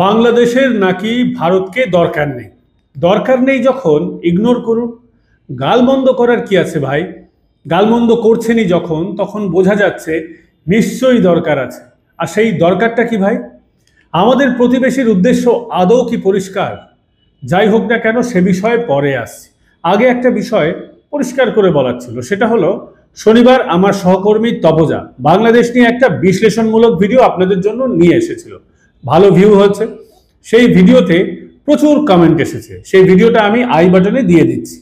বাংলাদেশের নাকি ভারতকে দরকার নেই। দরকার নেই যখন ইগনোর করুন। গালমন্দ করার কি আছে ভাই? গালমন্দ করছেনই যখন, তখন বোঝা যাচ্ছে নিশ্চয়ই দরকার আছে। আর সেই দরকারটা কি ভাই? আমাদের প্রতিবেশীর উদ্দেশ্য আদৌ কি পরিষ্কার? যাই হোক না কেন, সে বিষয়ে পরে আসছি। আগে একটা বিষয় পরিষ্কার করে বলার ছিল, সেটা হলো শনিবার আমার সহকর্মী তপজা বাংলাদেশ নিয়ে একটা বিশ্লেষণমূলক ভিডিও আপনাদের জন্য নিয়ে এসেছিল। ভালো ভিউ হয়েছে। সেই ভিডিওতে প্রচুর কমেন্ট এসেছে। সেই ভিডিওটা আমি আই বাটনে দিয়ে দিচ্ছি।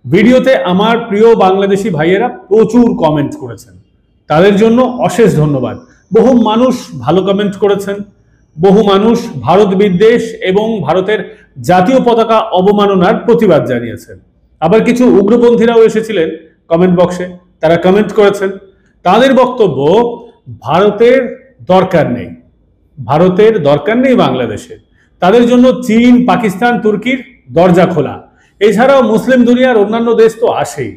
ভিডিওতে আমার প্রিয় বাংলাদেশি ভাইয়েরা প্রচুর কমেন্ট করেছেন, তাদের জন্য অশেষ ধন্যবাদ। বহু মানুষ ভালো কমেন্ট করেছেন, বহু মানুষ ভারত বিদ্বেষ এবং ভারতের জাতীয় পতাকা অবমাননার প্রতিবাদ জানিয়েছেন। আবার কিছু উগ্রপন্থীরাও এসেছিলেন কমেন্ট বক্সে, তারা কমেন্ট করেছেন। তাদের বক্তব্য, ভারতের দরকার নেই, ভারতের দরকার নেই বাংলাদেশে। তাদের জন্য চীন, পাকিস্তান, তুর্কির দরজা খোলা। এছাড়াও মুসলিম দুনিয়ার অন্যান্য দেশ তো আসেই।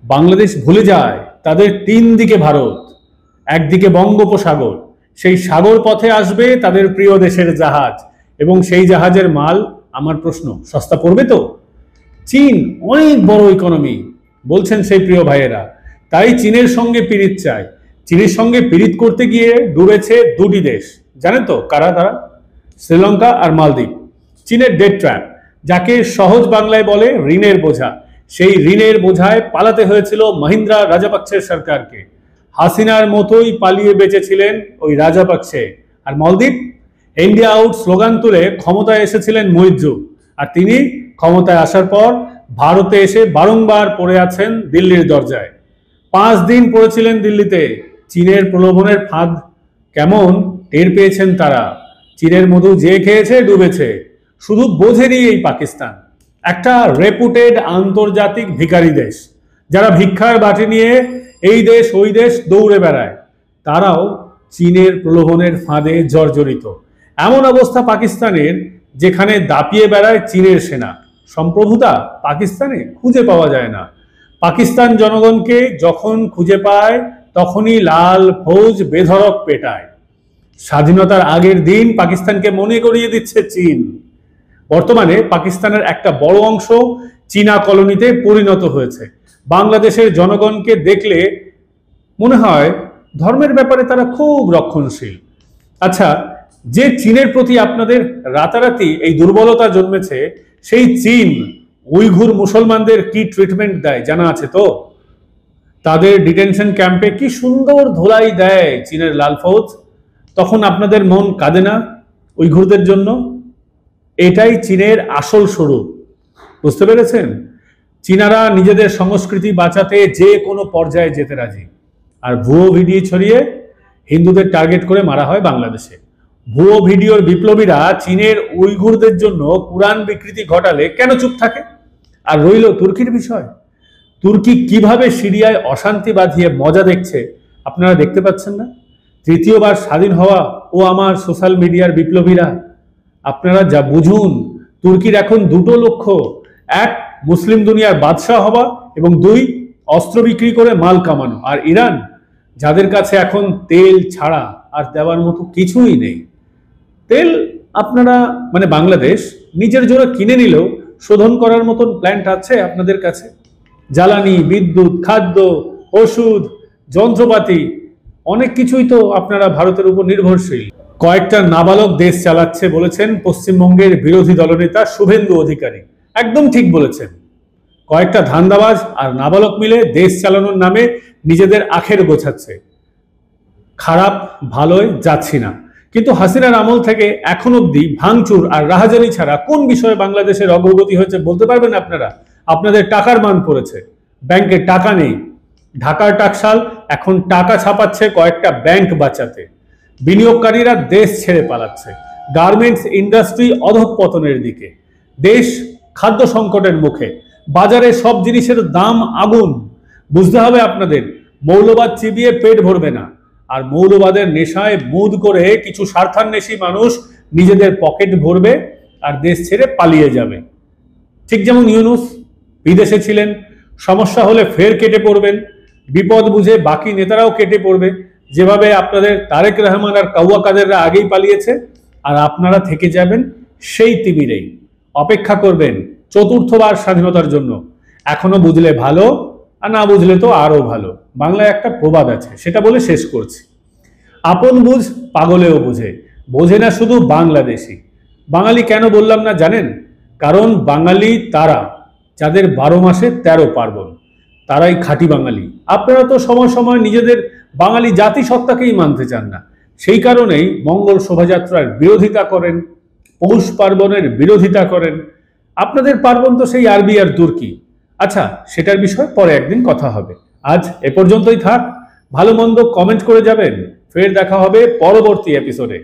বাংলাদেশ ভুলে যায় তাদের তিন দিকে ভারত, একদিকে বঙ্গোপসাগর। সেই সাগর পথে আসবে তাদের প্রিয় দেশের জাহাজ, এবং সেই জাহাজের মাল, আমার প্রশ্ন, সস্তা পড়বে তো? চীন অনেক বড় ইকোনমি বলছেন সেই প্রিয় ভাইয়েরা, তাই চীনের সঙ্গে পিরিত চায়। চীনের সঙ্গে পিরিত করতে গিয়ে ডুবেছে দুটি দেশ, জানেন তো কারা তারা? শ্রীলঙ্কা আর মালদ্বীপ। চীনের ডেট ট্র্যাপ, যাকে সহজ বাংলায় বলে ঋণের বোঝা। সেই ঋণের বোঝায় পালাতে হয়েছিল মহিন্দ্রা রাজাপাকসের সরকারকে। হাসিনার মতোই পালিয়ে বেঁচেছিলেন ওই রাজাপাকসে। আর মালদ্বীপ, ইন্ডিয়া আউট স্লোগান তুলে ক্ষমতায় এসেছিলেন মুইজ্জু। আর তিনি ক্ষমতায় আসার পর ভারতে এসে বারংবার পড়ে আছেন দিল্লির দরজায়। 5 দিন পড়েছিলেন দিল্লিতে। চীনের প্রলোভনের ফাঁদ কেমন টের পেয়েছেন তারা। চীনের মধু যে খেয়েছে ডুবেছে। শুধু বোঝেনি এই পাকিস্তান, একটা রেপুটেড আন্তর্জাতিক ভিখারি দেশ, যারা ভিক্ষার বাটি নিয়ে এই দেশ ওই দেশ দৌড়ে বেড়ায়। তারাও চীনের প্রলোভনের ফাঁদে জর্জরিত। এমন অবস্থা পাকিস্তানের, যেখানে দাপিয়ে বেড়ায় চীনের সেনা। সম্প্রভুতা পাকিস্তানে খুঁজে পাওয়া যায় না। পাকিস্তান জনগণকে যখন খুঁজে পায়, তখনই লাল ফৌজ বেধড়ক পেটায়। স্বাধীনতার আগের দিন পাকিস্তানকে মনে করিয়ে দিচ্ছে চীন। বর্তমানে পাকিস্তানের একটা বড় অংশ চীনা কলোনিতে পরিণত হয়েছে। বাংলাদেশের জনগণকে দেখলে মনে হয় ধর্মের ব্যাপারে তারা খুব রক্ষণশীল। আচ্ছা, যে চীনের প্রতি আপনাদের রাতারাতি এই দুর্বলতা জন্মেছে, সেই চীন উইঘুর মুসলমানদের কি ট্রিটমেন্ট দেয় জানা আছে তো? তাদের ডিটেনশন ক্যাম্পে কি সুন্দর ধোলাই দেয় চীনের লাল ফৌজ। তখন আপনাদের মন কাঁদে না উইঘুরদের জন্য? এটাই চীনের আসল স্বরূপ। বুঝতে পেরেছেন? চীনারা নিজেদের সংস্কৃতি বাঁচাতে যে কোনো পর্যায়ে যেতে রাজি। আর ভুয়ো ভিডিও ছড়িয়ে হিন্দুদের টার্গেট করে মারা হয় বাংলাদেশে। ভুয়ো ভিডিওর বিপ্লবীরা চীনের উইঘুরদের জন্য কুরআন বিকৃতি ঘটালে কেন চুপ থাকে? আর রইল তুর্কির বিষয়। তুর্কি কিভাবে সিরিয়ায় অশান্তি বাঁধিয়ে মজা দেখছে আপনারা দেখতে পাচ্ছেন না? তৃতীয়বার স্বাধীন হওয়া ও আমার সোশ্যাল মিডিয়ার বিপ্লবীরা, আপনারা যা বুঝুন, তুর্কির এখন দুটো লক্ষ্য: 1, মুসলিম দুনিয়ার বাদশাহ হওয়া, এবং 2, অস্ত্র বিক্রি করে মাল কামানো। আর ইরান, যাদের কাছে এখন তেল ছাড়া আর দেওয়ার মতো কিছুই নেই। তেল আপনারা বাংলাদেশ নিজের জন্য কিনে নিলেও শোধন করার মতন প্ল্যান্ট আছে আপনাদের কাছে? জ্বালানি, বিদ্যুৎ, খাদ্য, ওষুধ, যন্ত্রপাতি, অনেক কিছুই তো আপনারা ভারতের উপর নির্ভরশীল। কয়েকটা নাবালক দেশ চালাচ্ছে বলেছেন পশ্চিমবঙ্গের বিরোধী দলনেতা শুভেন্দু অধিকারী। একদম ঠিক বলেছেন। কয়েকটা ধান্দাবাজ আর নাবালক মিলে দেশ চালানোর নামে নিজেদের আখের গোছাচ্ছে। খারাপ ভালোয় যাচ্ছি না, কিন্তু হাসিনার আমল থেকে এখন অব্দি ভাঙচুর আর রাহাজানি ছাড়া কোন বিষয়ে বাংলাদেশের অগ্রগতি হয়েছে বলতে পারবেন আপনারা? আপনাদের টাকার মান পড়েছে, ব্যাংকে টাকা নেই। ঢাকার টাকশাল এখন টাকা ছাপাচ্ছে কয়েকটা ব্যাংক বাঁচাতে। বিনিয়োগকারীরা দেশ ছেড়ে পালাচ্ছে। গার্মেন্টস ইন্ডাস্ট্রি অধঃপতনের দিকে। দেশ খাদ্য সংকটের মুখে। বাজারে সব জিনিসের দাম আগুন। বুঝতে হবে আপনাদের, মৌলবাদ চিবিয়ে পেট ভরবে না, আর মৌলবাদের নেশায় মুদ করে কিছু স্বার্থান্বেষী মানুষ নিজেদের পকেট ভরবে আর দেশ ছেড়ে পালিয়ে যাবে। ঠিক যেমন ইউনূস বিদেশে ছিলেন, সমস্যা হলে ফের কেটে পড়বেন, বিপদ বুঝে বাকি নেতারাও কেটে পড়বে, যেভাবে আপনাদের তারেক রহমান আর কাউয়া কাদেররা আগেই পালিয়েছে, আর আপনারা থেকে যাবেন সেই তিমিরেই, অপেক্ষা করবেন চতুর্থবার স্বাধীনতার জন্য। এখনো বুঝলে ভালো, আর না বুঝলে তো আরো ভালো। বাংলায় একটা প্রবাদ আছে, সেটা বলে শেষ করছি। আপন বুঝ পাগলেও বুঝে, বোঝে না শুধু বাংলাদেশি। বাঙালি কেন বললাম না জানেন? কারণ বাঙালি তারা যাদের 12 মাসে 13 পার্বণ, তারাই খাঁটি বাঙালি। আপনারা তো সময় সময় নিজেদের বাঙালি জাতিসত্তাকেই মানতে চান না, সেই কারণেই মঙ্গল শোভাযাত্রার বিরোধিতা করেন, পৌষ পার্বণের বিরোধিতা করেন। আপনাদের পার্বণ তো সেই আরবি আর তুর্কি। আচ্ছা, সেটার বিষয়ে পরে একদিন কথা হবে। আজ এ পর্যন্তই থাক। ভালো মন্দ কমেন্ট করে যাবেন। ফের দেখা হবে পরবর্তী এপিসোডে।